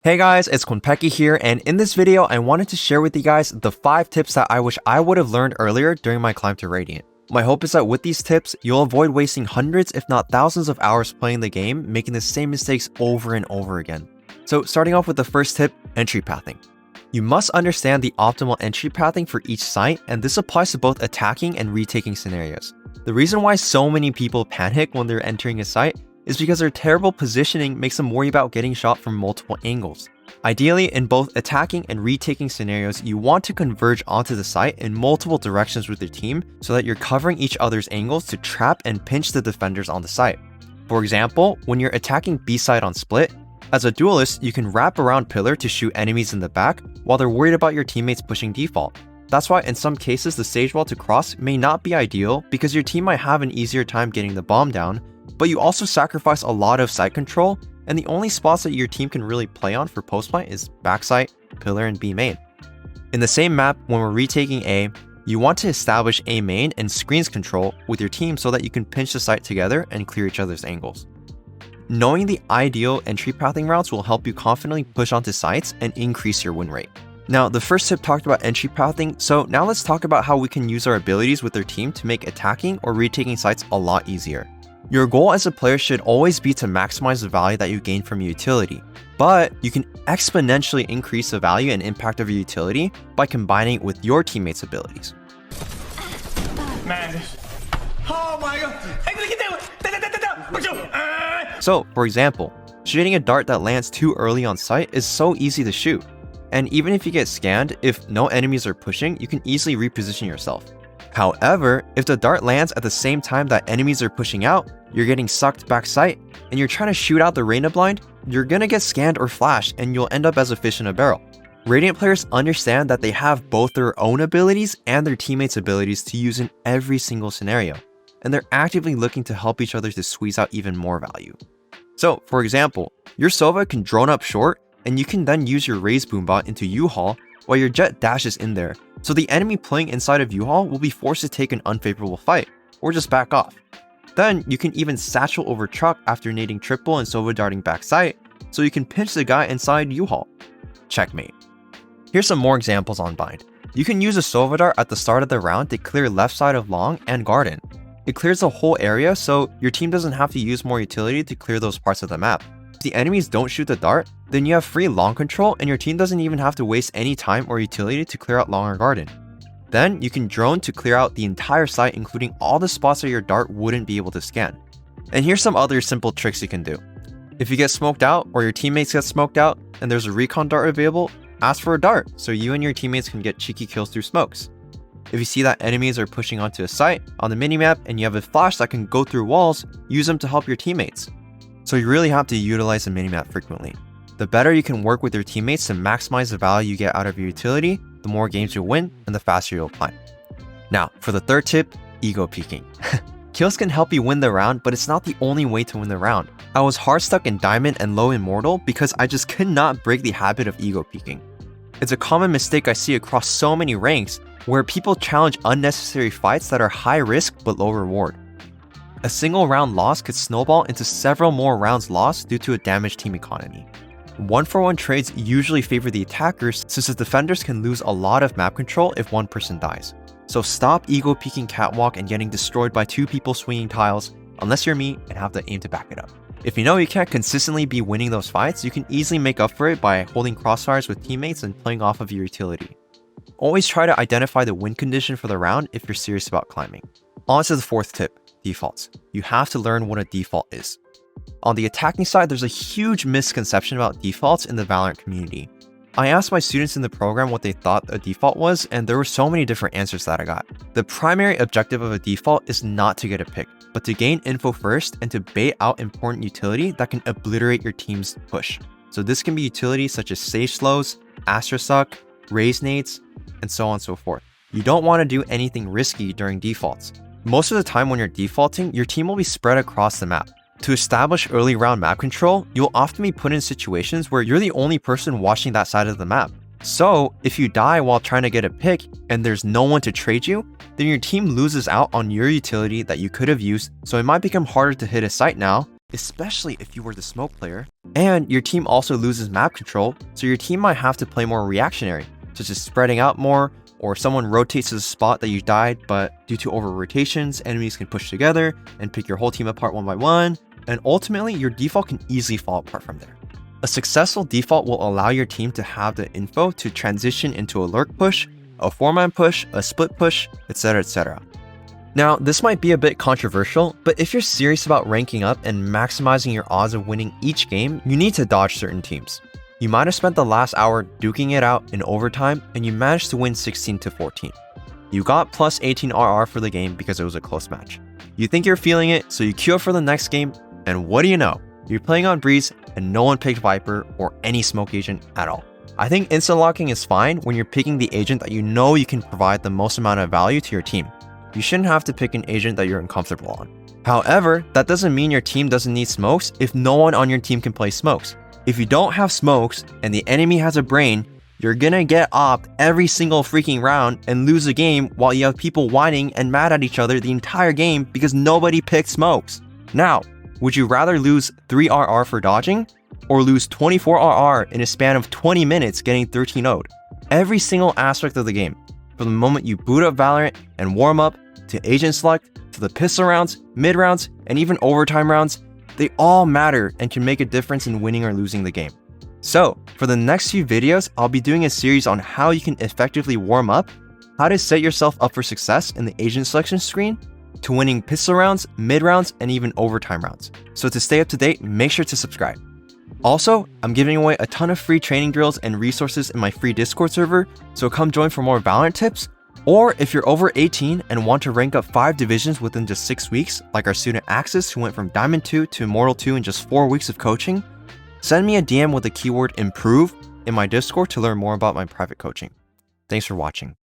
Hey guys, it's Konpeki here, and in this video, I wanted to share with you guys the 5 tips that I wish I would have learned earlier during my climb to Radiant. My hope is that with these tips, you'll avoid wasting hundreds if not thousands of hours playing the game, making the same mistakes over and over again. So starting off with the first tip, entry pathing. You must understand the optimal entry pathing for each site, and this applies to both attacking and retaking scenarios. The reason why so many people panic when they're entering a site is because their terrible positioning makes them worry about getting shot from multiple angles. Ideally, in both attacking and retaking scenarios, you want to converge onto the site in multiple directions with your team so that you're covering each other's angles to trap and pinch the defenders on the site. For example, when you're attacking B side on split, as a duelist, you can wrap around pillar to shoot enemies in the back while they're worried about your teammates pushing default. That's why in some cases the stage wall to cross may not be ideal because your team might have an easier time getting the bomb down, but you also sacrifice a lot of site control, and the only spots that your team can really play on for post-plant is backside, pillar, and B main. In the same map, when we're retaking A, you want to establish A main and screens control with your team so that you can pinch the site together and clear each other's angles. Knowing the ideal entry pathing routes will help you confidently push onto sites and increase your win rate. Now, the first tip talked about entry pathing, so now let's talk about how we can use our abilities with our team to make attacking or retaking sites a lot easier. Your goal as a player should always be to maximize the value that you gain from your utility, but you can exponentially increase the value and impact of your utility by combining it with your teammates' abilities. Man, oh my god! So, for example, shooting a dart that lands too early on site is so easy to shoot, and even if you get scanned, if no enemies are pushing, you can easily reposition yourself. However, if the dart lands at the same time that enemies are pushing out, you're getting sucked back sight, and you're trying to shoot out the Reyna blind, you're gonna get scanned or flashed, and you'll end up as a fish in a barrel. Radiant players understand that they have both their own abilities and their teammates' abilities to use in every single scenario, and they're actively looking to help each other to squeeze out even more value. So, for example, your Sova can drone up short, and you can then use your Raze Boombot into U-Haul while your Jet dashes in there, so the enemy playing inside of U-Haul will be forced to take an unfavorable fight, or just back off. Then, you can even satchel over truck after nading triple and Sova darting back sight, so you can pinch the guy inside U-Haul. Checkmate. Here's some more examples on bind. You can use a Sova dart at the start of the round to clear left side of long and garden. It clears the whole area, so your team doesn't have to use more utility to clear those parts of the map. If the enemies don't shoot the dart, then you have free long control and your team doesn't even have to waste any time or utility to clear out long or garden. Then you can drone to clear out the entire site, including all the spots that your dart wouldn't be able to scan. And here's some other simple tricks you can do. If you get smoked out or your teammates get smoked out and there's a recon dart available, ask for a dart so you and your teammates can get cheeky kills through smokes. If you see that enemies are pushing onto a site on the minimap and you have a flash that can go through walls, use them to help your teammates. So you really have to utilize the minimap frequently. The better you can work with your teammates to maximize the value you get out of your utility, the more games you'll win and the faster you'll climb. Now, for the third tip, ego peeking. Kills can help you win the round, but it's not the only way to win the round. I was hard stuck in Diamond and low Immortal because I just could not break the habit of ego peeking. It's a common mistake I see across so many ranks where people challenge unnecessary fights that are high risk but low reward. A single round loss could snowball into several more rounds lost due to a damaged team economy. 1-for-1 trades usually favor the attackers since the defenders can lose a lot of map control if one person dies. So stop ego peeking catwalk and getting destroyed by 2 people swinging tiles unless you're me and have the aim to back it up. If you know you can't consistently be winning those fights, you can easily make up for it by holding crossfires with teammates and playing off of your utility. Always try to identify the win condition for the round if you're serious about climbing. On to the fourth tip, defaults. You have to learn what a default is. On the attacking side, there's a huge misconception about defaults in the Valorant community. I asked my students in the program what they thought a default was, and there were so many different answers that I got. The primary objective of a default is not to get a pick, but to gain info first and to bait out important utility that can obliterate your team's push. So this can be utilities such as Sage Slows, Astra Suck, Raze Nades, and so on and so forth. You don't want to do anything risky during defaults. Most of the time when you're defaulting, your team will be spread across the map. To establish early round map control, you'll often be put in situations where you're the only person watching that side of the map. So, if you die while trying to get a pick and there's no one to trade you, then your team loses out on your utility that you could have used, so it might become harder to hit a site now, especially if you were the smoke player. And your team also loses map control, so your team might have to play more reactionary, such as spreading out more, or someone rotates to the spot that you died, but due to over rotations, enemies can push together and pick your whole team apart one by one, and ultimately your default can easily fall apart from there. A successful default will allow your team to have the info to transition into a lurk push, a 4-man push, a split push, etc, etc. Now, this might be a bit controversial, but if you're serious about ranking up and maximizing your odds of winning each game, you need to dodge certain teams. You might have spent the last hour duking it out in overtime and you managed to win 16-14. You got plus 18 RR for the game because it was a close match. You think you're feeling it, so you queue up for the next game, and what do you know? You're playing on Breeze and no one picked Viper or any smoke agent at all. I think instant locking is fine when you're picking the agent that you know you can provide the most amount of value to your team. You shouldn't have to pick an agent that you're uncomfortable on. However, that doesn't mean your team doesn't need smokes if no one on your team can play smokes. If you don't have smokes and the enemy has a brain, you're gonna get opped every single freaking round and lose the game while you have people whining and mad at each other the entire game because nobody picked smokes. Now, would you rather lose 3 RR for dodging or lose 24 RR in a span of 20 minutes getting 13 0'd? Every single aspect of the game, from the moment you boot up Valorant and warm up, to agent select, to the pistol rounds, mid rounds, and even overtime rounds, they all matter and can make a difference in winning or losing the game. So, for the next few videos, I'll be doing a series on how you can effectively warm up, how to set yourself up for success in the agent selection screen, to winning pistol rounds, mid rounds, and even overtime rounds. So to stay up to date, make sure to subscribe. Also, I'm giving away a ton of free training drills and resources in my free Discord server, so come join for more Valorant tips. Or if you're over 18 and want to rank up 5 divisions within just 6 weeks, like our student Axis who went from Diamond 2 to Immortal 2 in just 4 weeks of coaching, send me a DM with the keyword IMPROVE in my Discord to learn more about my private coaching. Thanks for watching.